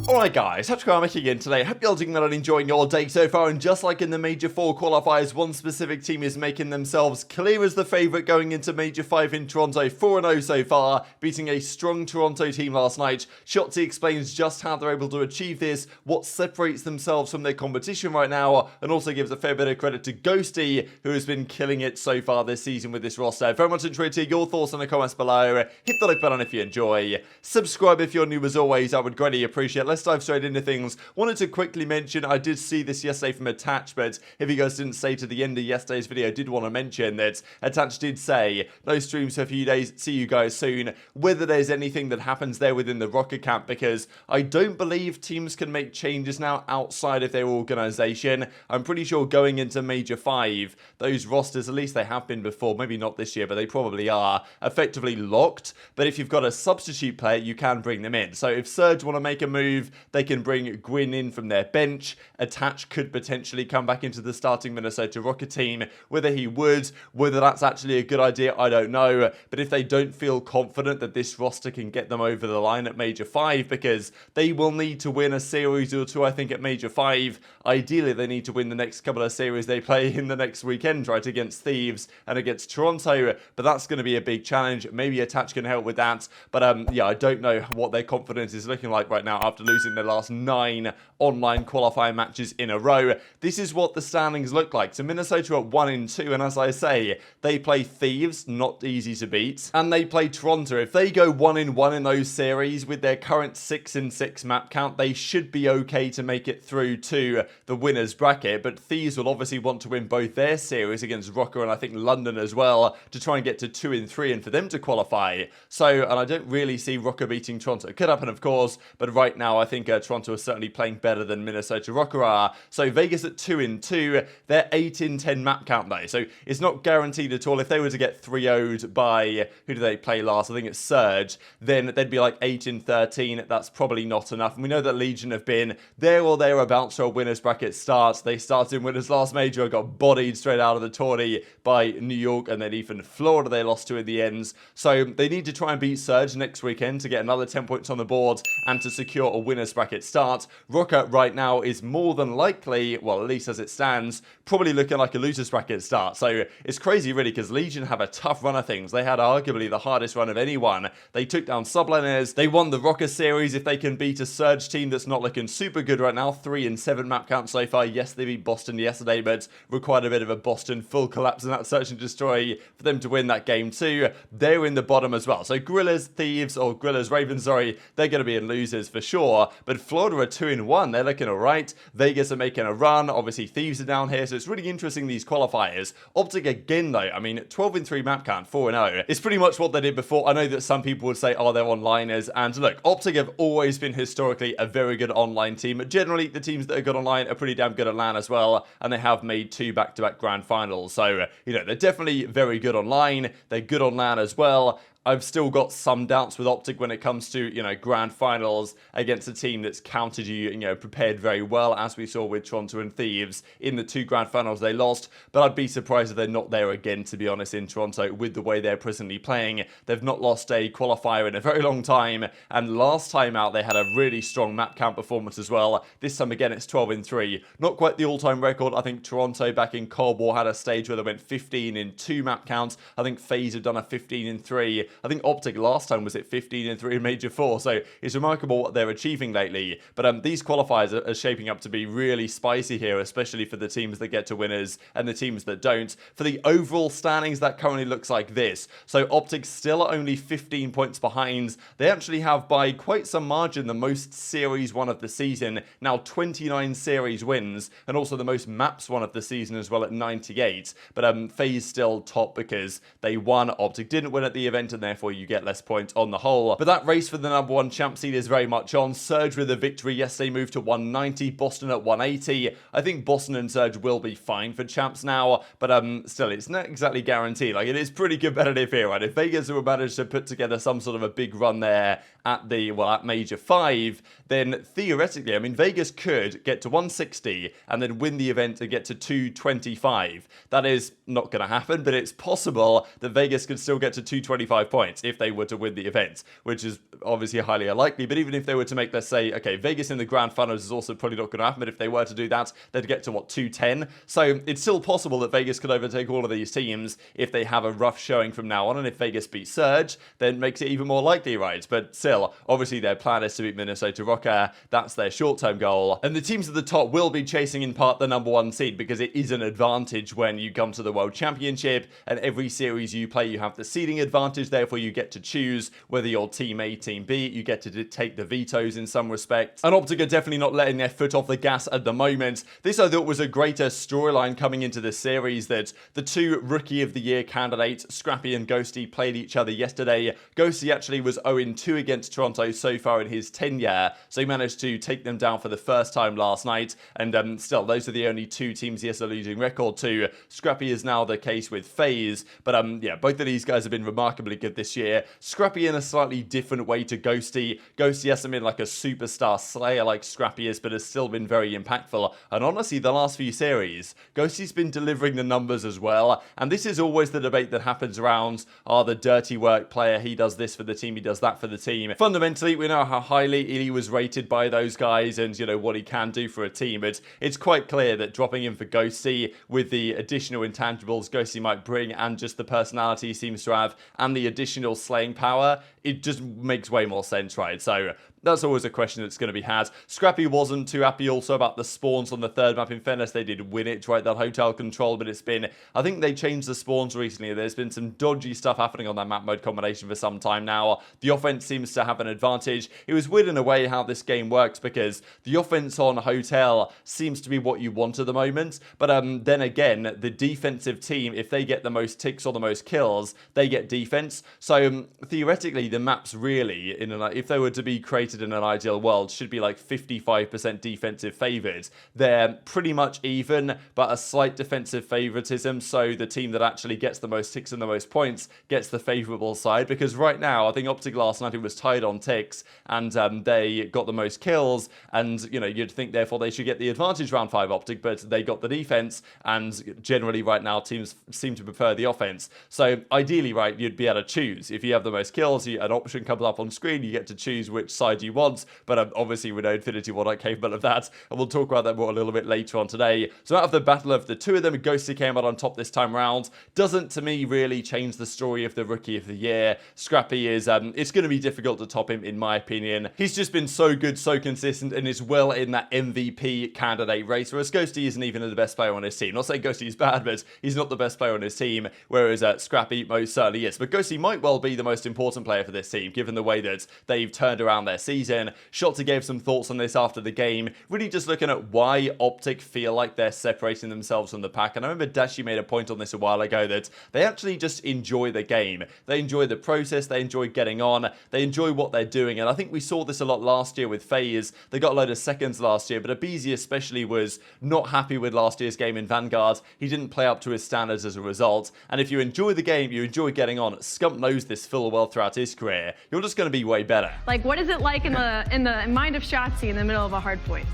Alright guys, TacticalRab again today. Hope you're all doing well and enjoying your day so far, and just like in the Major 4 qualifiers, one specific team is making themselves clear as the favourite going into Major 5 in Toronto, 4-0 so far, beating a strong Toronto team last night. Shotzzy explains just how they're able to achieve this, what separates themselves from their competition right now, and also gives a fair bit of credit to Ghosty, who has been killing it so far this season with this roster. Very much enjoyed to hear your thoughts in the comments below. Hit the like button if you enjoy. Subscribe if you're new as always, I would greatly appreciate it. Let's dive straight into things. Wanted to quickly mention, I did see this yesterday from Attach, but if you guys didn't stay to the end of yesterday's video, I did want to mention that Attach did say, no streams for a few days, see you guys soon, whether there's anything that happens there within the Rokkr camp, because I don't believe teams can make changes now outside of their organisation. I'm pretty sure going into Major 5, those rosters, at least they have been before, maybe not this year, but they probably are, effectively locked. But if you've got a substitute player, you can bring them in. So if Surge want to make a move, they can bring Gwyn in from their bench. Attach could potentially come back into the starting Minnesota Rokkr team. Whether he would, whether that's actually a good idea, I don't know. But if they don't feel confident that this roster can get them over the line at Major 5, because they will need to win a series or two, I think, at Major 5. Ideally, they need to win the next couple of series they play in the next weekend, right, against Thieves and against Toronto. But that's going to be a big challenge. Maybe Attach can help with that. But yeah, I don't know what their confidence is looking like right now after losing their last 9 online qualifying matches in a row. This is what the standings look like. So Minnesota are 1-2, and as I say, they play Thieves, not easy to beat, and they play Toronto. If they go 1-1 in those series with their current 6-6 map count, they should be okay to make it through to the winners bracket. But Thieves will obviously want to win both their series against Rokkr and I think London as well to try and get to 2-3 and for them to qualify. So, and I don't really see Rokkr beating Toronto. It could happen, of course, but right now I think Toronto is certainly playing better than Minnesota Rokkr are. So Vegas at 2-2, they're 8-10 map count though, so it's not guaranteed at all. If they were to get 3-0'd by, who do they play last? I think it's Surge, then they'd be like 8-13. That's probably not enough. And we know that Legion have been there or thereabouts for a winners bracket start. They started in winners last major, got bodied straight out of the tourney by New York, and then even Florida they lost to in the ends. So they need to try and beat Surge next weekend to get another 10 points on the board and to secure a winners bracket start. Rokkr right now is more than likely, well, at least as it stands, probably looking like a losers bracket start. So it's crazy really, because Legion have a tough run of things. They had arguably the hardest run of anyone. They took down subliners. They won the Rokkr series. If they can beat a Surge team that's not looking super good right now, 3-7 map count so far. Yes, they beat Boston yesterday, but required a bit of a Boston full collapse in that search and destroy for them to win that game too. They're in the bottom as well. So Guerrillas, Thieves, or Guerrillas, Ravens, sorry, they're going to be in losers for sure. But Florida are 2-1. They're looking alright. Vegas are making a run. Obviously, Thieves are down here, so it's really interesting, these qualifiers. OpTic again, though, I mean, 12-3 map count, 4-0. It's pretty much what they did before. I know that some people would say, oh, they're onliners. And look, OpTic have always been historically a very good online team. Generally, the teams that are good online are pretty damn good at LAN as well. And they have made 2 back-to-back grand finals. So, you know, they're definitely very good online. They're good on LAN as well. I've still got some doubts with OpTic when it comes to, you know, grand finals against a team that's countered you, you know, prepared very well, as we saw with Toronto and Thieves in the 2 grand finals they lost. But I'd be surprised if they're not there again, to be honest, in Toronto with the way they're presently playing. They've not lost a qualifier in a very long time, and last time out they had a really strong map count performance as well. This time again it's 12-3. Not quite the all-time record. I think Toronto back in Cold War had a stage where they went 15-2 map counts. I think FaZe have done a 15-3. I think OpTic last time was at 15-3 in Major 4, so it's remarkable what they're achieving lately. But these qualifiers are shaping up to be really spicy here, especially for the teams that get to winners and the teams that don't. For the overall standings, that currently looks like this. So OpTic still are only 15 points behind. They actually have, by quite some margin, the most series won of the season. Now 29 series wins, and also the most maps won of the season as well at 98. But FaZe still top because they won. OpTic didn't win at the event, and therefore you get less points on the whole. But that race for the number 1 champ seed is very much on. Surge with a victory yesterday moved to 190, Boston at 180. I think Boston and Surge will be fine for champs now, but still, it's not exactly guaranteed. Like, it is pretty competitive here, right? If Vegas will manage to put together some sort of a big run there at the, well, at Major 5, then theoretically, I mean, Vegas could get to 160 and then win the event and get to 225. That is not going to happen, but it's possible that Vegas could still get to 225 5 points if they were to win the event, which is obviously highly unlikely. But even if they were to make, let's say, okay, Vegas in the grand finals is also probably not going to happen, but if they were to do that, they'd get to, what, 210? So it's still possible that Vegas could overtake all of these teams if they have a rough showing from now on, and if Vegas beat Surge, then it makes it even more likely, right? But still, obviously their plan is to beat Minnesota Rokkr. That's their short-term goal. And the teams at the top will be chasing in part the #1 seed, because it is an advantage when you come to the World Championship, and every series you play, you have the seeding advantage. Therefore, you get to choose whether you're Team A, Team B. You get to dictate the vetoes in some respects. And OpTic are definitely not letting their foot off the gas at the moment. This, I thought, was a greater storyline coming into this series, that the two Rookie of the Year candidates, Scrappy and Ghosty, played each other yesterday. Ghosty actually was 0-2 against Toronto so far in his tenure, so he managed to take them down for the first time last night. And still, those are the only two teams he has a losing record to. Scrappy is now the case with FaZe, but yeah, both of these guys have been remarkably good this year. Scrappy in a slightly different way to Ghosty. Ghosty hasn't been like a superstar slayer like Scrappy is, but has still been very impactful. And honestly, the last few series, Ghosty's been delivering the numbers as well. And this is always the debate that happens around, the dirty work player, he does this for the team, he does that for the team. Fundamentally, we know how highly iLLeY was rated by those guys, and, you know, what he can do for a team. But it's quite clear that dropping him for Ghosty, with the additional intangibles Ghosty might bring, and just the personality he seems to have, and the additional slaying power, it just makes way more sense, right? So that's always a question that's going to be had. Scrappy wasn't too happy also about the spawns on the third map. In fairness, they did win it, right? That hotel control, but it's been, I think they changed the spawns recently. There's been some dodgy stuff happening on that map mode combination for some time now. The offense seems to have an advantage. It was weird in a way how this game works, because the offense on hotel seems to be what you want at the moment. But then again, the defensive team, if they get the most ticks or the most kills, they get defense. So theoretically, the maps really, if they were to be created in an ideal world, should be like 55% defensive favored. They're pretty much even, but a slight defensive favoritism, so the team that actually gets the most ticks and the most points gets the favorable side. Because right now, I think OpTic last night was tied on ticks, and they got the most kills, and, you know, you'd think therefore they should get the advantage round 5 OpTic, but they got the defense, and generally right now teams seem to prefer the offense. So ideally, right, you'd be able to choose. If you have the most kills, an option comes up on screen, you get to choose which side you want, but obviously we know Infinity War not capable of that, and we'll talk about that more a little bit later on today. So out of the battle of the two of them, Ghosty came out on top this time round. Doesn't, to me, really change the story of the Rookie of the Year. Scrappy is, it's going to be difficult to top him, in my opinion. He's just been so good, so consistent, and is well in that MVP candidate race, whereas Ghosty isn't even the best player on his team. Not saying Ghosty is bad, but he's not the best player on his team, whereas Scrappy most certainly is. But Ghosty might well be the most important player for this team, given the way that they've turned around their season. Shotzzy gave some thoughts on this after the game, really just looking at why OpTic feel like they're separating themselves from the pack. And I remember Dashy made a point on this a while ago, that they actually just enjoy the game. They enjoy the process, they enjoy getting on, they enjoy what they're doing. And I think we saw this a lot last year with FaZe. They got a load of seconds last year, but aBeZy especially was not happy with last year's game in Vanguard. He didn't play up to his standards as a result. And if you enjoy the game, you enjoy getting on, Scump knows this full well throughout his career, you're just going to be way better. Like, what is it like in the mind of Shotzzy in the middle of a hard point?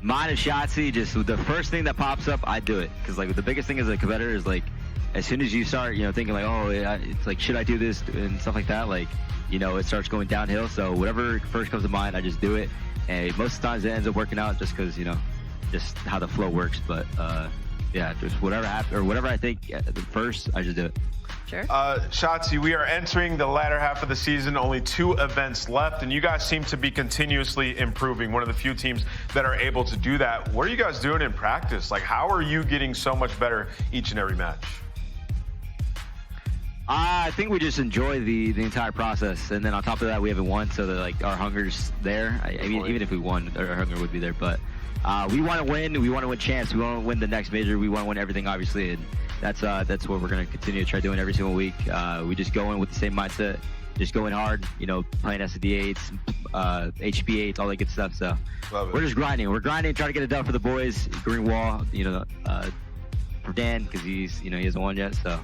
Mind of Shotzzy, just the first thing that pops up, I do it. Because like the biggest thing as a competitor is like, as soon as you start, you know, thinking like, oh, it's like, should I do this and stuff like that, like, you know, it starts going downhill. So whatever first comes to mind, I just do it. And most of the times it ends up working out, just because, you know, just how the flow works. But yeah, just whatever happens, or whatever I think at the first, I just do it. Sure. Shotzzy, we are entering the latter half of the season, only 2 events left, and you guys seem to be continuously improving. One of the few teams that are able to do that. What are you guys doing in practice? Like, how are you getting so much better each and every match? I think we just enjoy the entire process, and then on top of that, we haven't won, so like our hunger's there. I mean, even if we won, our hunger would be there. But we want to win. We want to win champs. We want to win the next major. We want to win everything, obviously, and that's what we're gonna continue to try doing every single week. We just go in with the same mindset, just going hard. You know, playing SD8s, HP8s, all that good stuff. So we're just grinding. We're grinding, trying to get it done for the boys. Green wall, you know, for Dan, because he hasn't won yet. So.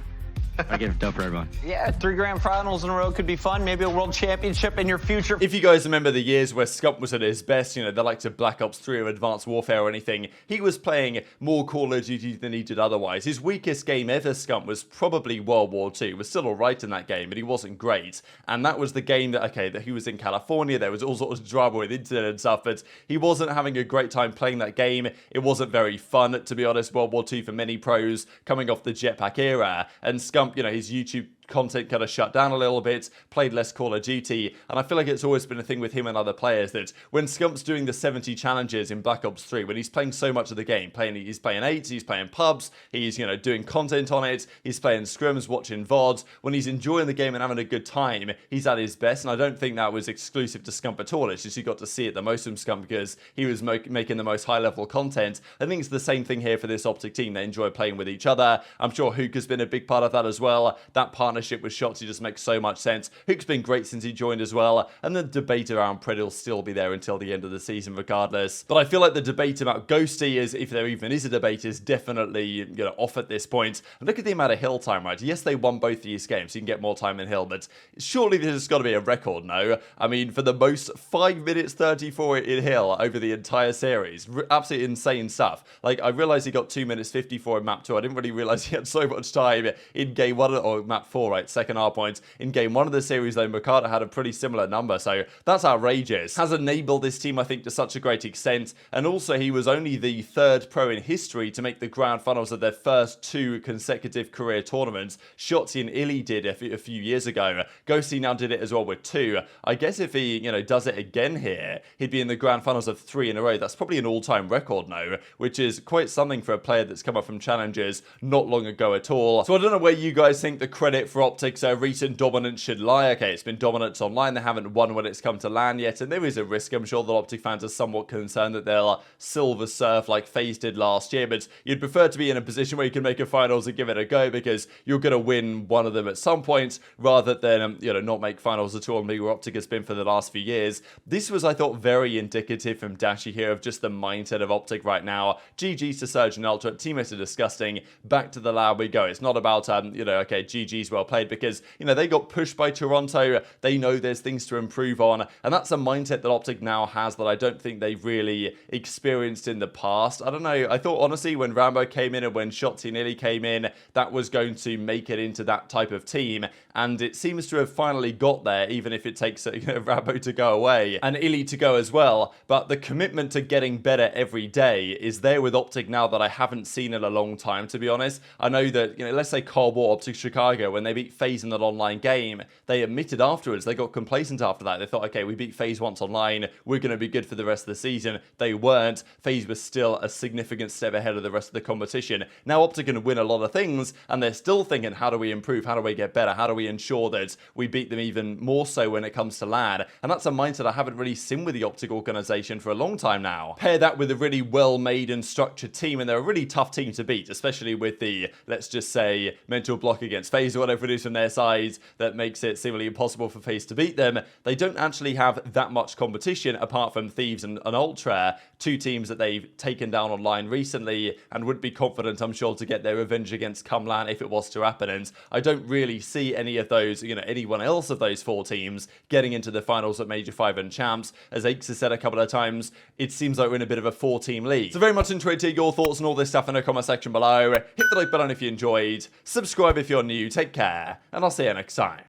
I get it done for everyone. Yeah, 3 grand finals in a row could be fun. Maybe a world championship in your future. If you guys remember the years where Scump was at his best, you know, the likes of Black Ops 3 or Advanced Warfare or anything, he was playing more Call of Duty than he did otherwise. His weakest game ever, Scump, was probably World War II. He was still alright in that game, but he wasn't great. And that was the game that, okay, that he was in California, there was all sorts of drama with internet and stuff, but he wasn't having a great time playing that game. It wasn't very fun, to be honest, World War II for many pros, coming off the jetpack era. And Scump, you know, his YouTube content kind of shut down a little bit, played less Call of Duty, and I feel like it's always been a thing with him and other players that when Scump's doing the 70 challenges in Black Ops 3, when he's playing so much of the game, he's playing 8s, he's playing pubs, he's, you know, doing content on it, he's playing scrims, watching VODs, when he's enjoying the game and having a good time, he's at his best, and I don't think that was exclusive to Scump at all. It's just you got to see it the most from Scump because he was making the most high-level content. I think it's the same thing here for this OpTic team. They enjoy playing with each other. I'm sure Huke has been a big part of that as well. That partnership with Shotzzy just makes so much sense. Huke's been great since he joined as well, and the debate around Pred will still be there until the end of the season regardless. But I feel like the debate about Ghosty is, if there even is a debate, is definitely, you know, off at this point. And look at the amount of hill time, right? Yes, they won both these games, so you can get more time in hill, but surely this has got to be a record, no? I mean, for the most 5 minutes 34 in hill over the entire series. Absolutely insane stuff. Like, I realized he got 2 minutes 54 in map 2. I didn't really realize he had so much time in game 1, or map 4, right? Second R points. In game 1 of the series, though, Ricardo had a pretty similar number, so that's outrageous. Has enabled this team, I think, to such a great extent, and also he was only the 3rd pro in history to make the grand finals of their first 2 consecutive career tournaments. Shotzzy and iLLeY did a few years ago. Ghosty now did it as well with 2. I guess if he, you know, does it again here, he'd be in the grand finals of 3 in a row. That's probably an all-time record now, which is quite something for a player that's come up from challenges not long ago at all. So I don't know where you guys think the credit for OpTic's recent dominance should lie. Okay, it's been dominance online. They haven't won when it's come to LAN yet, and there is a risk. I'm sure that OpTic fans are somewhat concerned that they'll silver surf like FaZe did last year, but you'd prefer to be in a position where you can make a finals and give it a go because you're going to win one of them at some point rather than, you know, not make finals at all and be where OpTic has been for the last few years. This was, I thought, very indicative from Dashy here of just the mindset of OpTic right now. GG's to Surge and Ultra. Teammates are disgusting. Back to the lab we go. It's not about, you know, okay, GG's well played because, you know, they got pushed by Toronto. They know there's things to improve on, and that's a mindset that OpTic now has that I don't think they've really experienced in the past. I don't know. I thought, honestly, when Rambo came in and when Shotzzy and iLLeY came in, that was going to make it into that type of team, and it seems to have finally got there, even if it takes, you know, Rambo to go away and iLLeY to go as well. But the commitment to getting better every day is there with OpTic now that I haven't seen in a long time, to be honest. I know that, you know, let's say Cold War, OpTic Chicago, when they beat FaZe in that online game, they admitted afterwards, they got complacent after that. They thought, okay, we beat FaZe once online, we're going to be good for the rest of the season. They weren't. FaZe was still a significant step ahead of the rest of the competition. Now OpTic can win a lot of things, and they're still thinking, how do we improve? How do we get better? How do we ensure that we beat them even more so when it comes to LAN? And that's a mindset I haven't really seen with the OpTic organization for a long time now. Pair that with a really well-made and structured team, and they're a really tough team to beat, especially with the, let's just say, mental block against FaZe or whatever it is from their side that makes it seemingly impossible for FaZe to beat them. They don't actually have that much competition apart from Thieves and Ultra, 2 teams that they've taken down online recently and would be confident, I'm sure, to get their revenge against come LAN if it was to happen. And I don't really see any of those, you know, anyone else of those 4 teams getting into the finals at Major 5 and Champs. As Aix has said a couple of times, it seems like we're in a bit of a 4-team league. So very much enjoyed to hear your thoughts on all this stuff in the comment section below. Hit the like button if you enjoyed, subscribe if you're new, take care, and I'll see you next time.